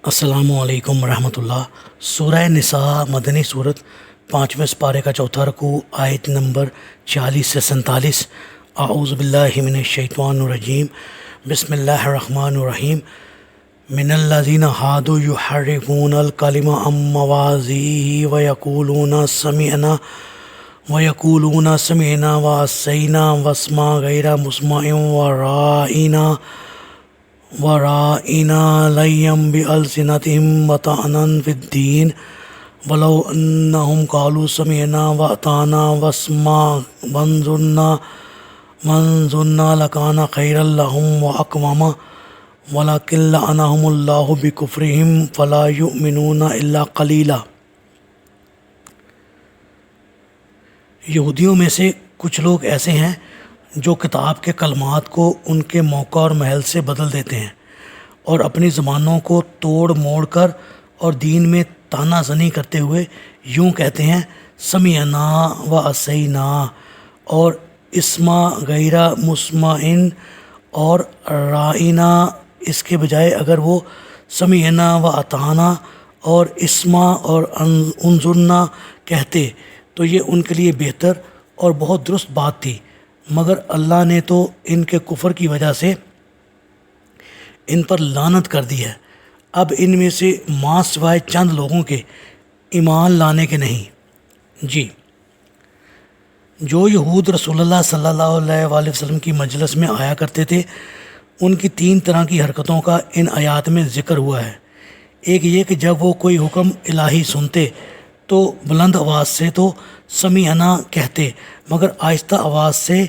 السلام علیکم ورحمۃ اللہ۔ سورہ نساء مدنی صورت، 5ویں سپارے کا چوتھا رکوع، آیت نمبر 46 سے 47۔ اعوذ باللہ من الشیطان الرجیم، بسم اللہ الرحمن الرحیم۔ من الذین ہادوا یحرفون الکلم عن مواضعہ ویقولون سمعنا وعصینا واسمع غیر مسمع ورائنا لیم بألسنتهم وطعنا في الدين ولو أنهم قالوا سمعنا وأطعنا واسمع وانظرنا لكان خيرا لهم وأقوم ولكن لعنهم الله بكفرهم فلا يؤمنون إلا قليلا۔ یہودیوں میں سے کچھ لوگ ایسے ہیں جو کتاب کے کلمات کو ان کے موقع اور محل سے بدل دیتے ہیں اور اپنی زبانوں کو توڑ موڑ کر اور دین میں طعنہ زنی کرتے ہوئے یوں کہتے ہیں سمعنا و عصینا اور اسما غیر مسمعن اور رائنا، اس کے بجائے اگر وہ سمعنا و اطعنا اور اسما اور انظرنا کہتے تو یہ ان کے لیے بہتر اور بہت درست بات تھی، مگر اللہ نے تو ان کے کفر کی وجہ سے ان پر لعنت کر دی ہے۔ اب ان میں سے ماں سوائے چند لوگوں کے ایمان لانے کے نہیں۔ جی، جو یہود رسول اللہ صلی اللہ علیہ وآلہ وسلم کی مجلس میں آیا کرتے تھے، ان کی 3 طرح کی حرکتوں کا ان آیات میں ذکر ہوا ہے۔ ایک یہ کہ جب وہ کوئی حکم الہی سنتے تو بلند آواز سے تو سمعنا کہتے، مگر آہستہ آواز سے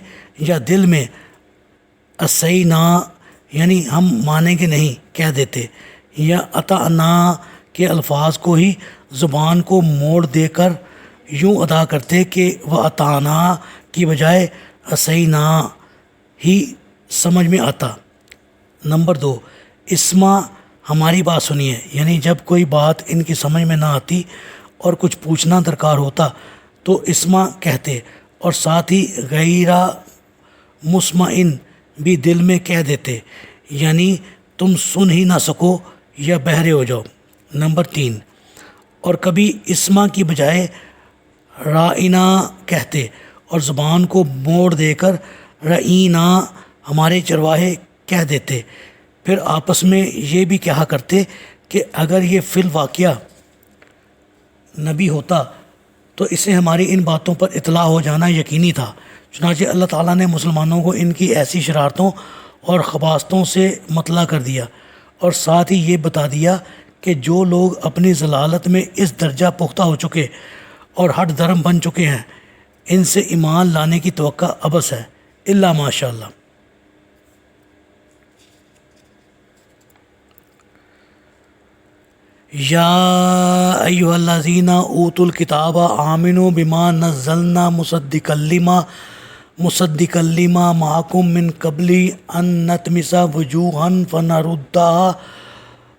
یا دل میں عصینا یعنی ہم مانیں گے نہیں کہہ دیتے، یا اطعنا کے الفاظ کو ہی زبان کو موڑ دے کر یوں ادا کرتے کہ وہ اطعنا کی بجائے عصینا ہی سمجھ میں آتا۔ نمبر 2، اسما ہماری بات سنیے، یعنی جب کوئی بات ان کی سمجھ میں نہ آتی اور کچھ پوچھنا درکار ہوتا تو اسما کہتے، اور ساتھ ہی غیر مسمعن بھی دل میں کہہ دیتے، یعنی تم سن ہی نہ سکو یا بہرے ہو جاؤ۔ نمبر 3، اور کبھی اسما کی بجائے رائنا کہتے اور زبان کو موڑ دے کر رعینا ہمارے چرواہے کہہ دیتے۔ پھر آپس میں یہ بھی کہا کرتے کہ اگر یہ فی الواقعہ نبی ہوتا تو اسے ہماری ان باتوں پر اطلاع ہو جانا یقینی تھا۔ چنانچہ اللہ تعالیٰ نے مسلمانوں کو ان کی ایسی شرارتوں اور خباثتوں سے مطلع کر دیا، اور ساتھ ہی یہ بتا دیا کہ جو لوگ اپنی ضلالت میں اس درجہ پختہ ہو چکے اور ہٹ دھرم بن چکے ہیں، ان سے ایمان لانے کی توقع عبث ہے، الا ماشاء اللہ۔ یا ایھا الذین اوتوا الکتاب آمنوا بما نزلنا مصدقا لما معکم من قبل ان نطمس وجوہا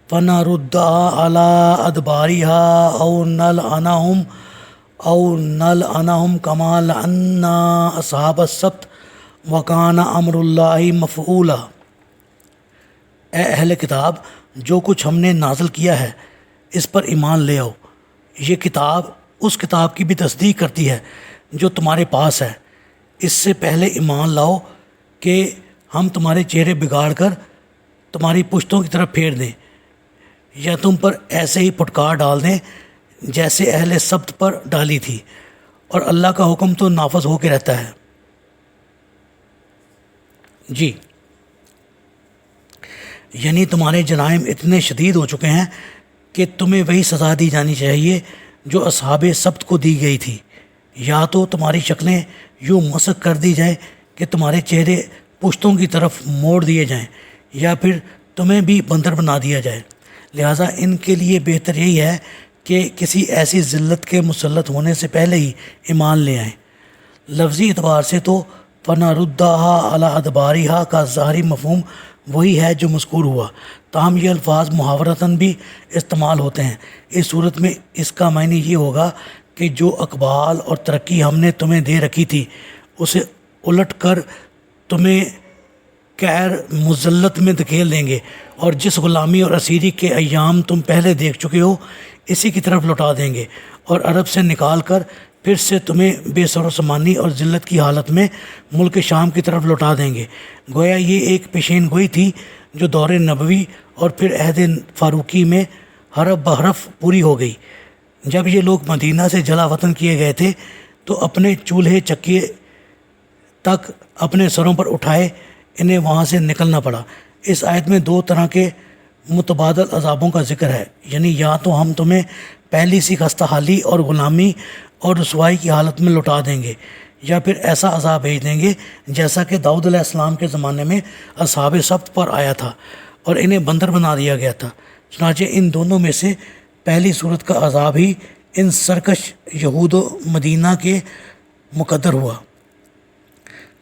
فنردها علی ادبارها او نلعنهم کما لعنا اصحاب السبت وکان امر اللہ مفعولا۔ اے اہل کتاب، جو کچھ ہم نے نازل کیا ہے اس پر ایمان لے آؤ۔ یہ کتاب اس کتاب کی بھی تصدیق کرتی ہے جو تمہارے پاس ہے۔ اس سے پہلے ایمان لاؤ کہ ہم تمہارے چہرے بگاڑ کر تمہاری پشتوں کی طرف پھیر دیں، یا تم پر ایسے ہی پھٹکار ڈال دیں جیسے اہل سبت پر ڈالی تھی، اور اللہ کا حکم تو نافذ ہو کے رہتا ہے۔ جی، یعنی تمہارے جرائم اتنے شدید ہو چکے ہیں کہ تمہیں وہی سزا دی جانی چاہیے جو اصحاب سبت کو دی گئی تھی، یا تو تمہاری شکلیں یوں مسخ کر دی جائیں کہ تمہارے چہرے پشتوں کی طرف موڑ دیے جائیں، یا پھر تمہیں بھی بندر بنا دیا جائے۔ لہٰذا ان کے لیے بہتر یہی ہے کہ کسی ایسی ذلت کے مسلط ہونے سے پہلے ہی ایمان لے آئیں۔ لفظی اعتبار سے تو فنردها علی ادبارها کا ظاہری مفہوم وہی ہے جو مذکور ہوا، تاہم یہ الفاظ محاورتاً بھی استعمال ہوتے ہیں۔ اس صورت میں اس کا معنی یہ ہوگا کہ جو اقبال اور ترقی ہم نے تمہیں دے رکھی تھی اسے الٹ کر تمہیں قہر مذلت میں دھکیل دیں گے، اور جس غلامی اور اسیری کے ایام تم پہلے دیکھ چکے ہو اسی کی طرف لوٹا دیں گے، اور عرب سے نکال کر پھر سے تمہیں بے سر و سامانی اور ذلت کی حالت میں ملک شام کی طرف لوٹا دیں گے۔ گویا یہ ایک پیشین گوئی تھی جو دور نبوی اور پھر عہد فاروقی میں حرف بحرف پوری ہو گئی۔ جب یہ لوگ مدینہ سے جلا وطن کیے گئے تھے تو اپنے چولہے چکے تک اپنے سروں پر اٹھائے انہیں وہاں سے نکلنا پڑا۔ اس آیت میں دو طرح کے متبادل عذابوں کا ذکر ہے، یعنی یا تو ہم تمہیں پہلی سی خستہ حالی اور غلامی اور رسوائی کی حالت میں لوٹا دیں گے، یا پھر ایسا عذاب بھیج دیں گے جیسا کہ داؤد علیہ السلام کے زمانے میں اصحاب سبت پر آیا تھا اور انہیں بندر بنا دیا گیا تھا۔ چنانچہ ان دونوں میں سے پہلی صورت کا عذاب ہی ان سرکش یہود و مدینہ کے مقدر ہوا۔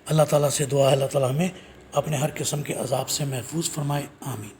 اللہ تعالیٰ سے دعا ہے اللہ تعالیٰ ہمیں اپنے ہر قسم کے عذاب سے محفوظ فرمائے، آمین۔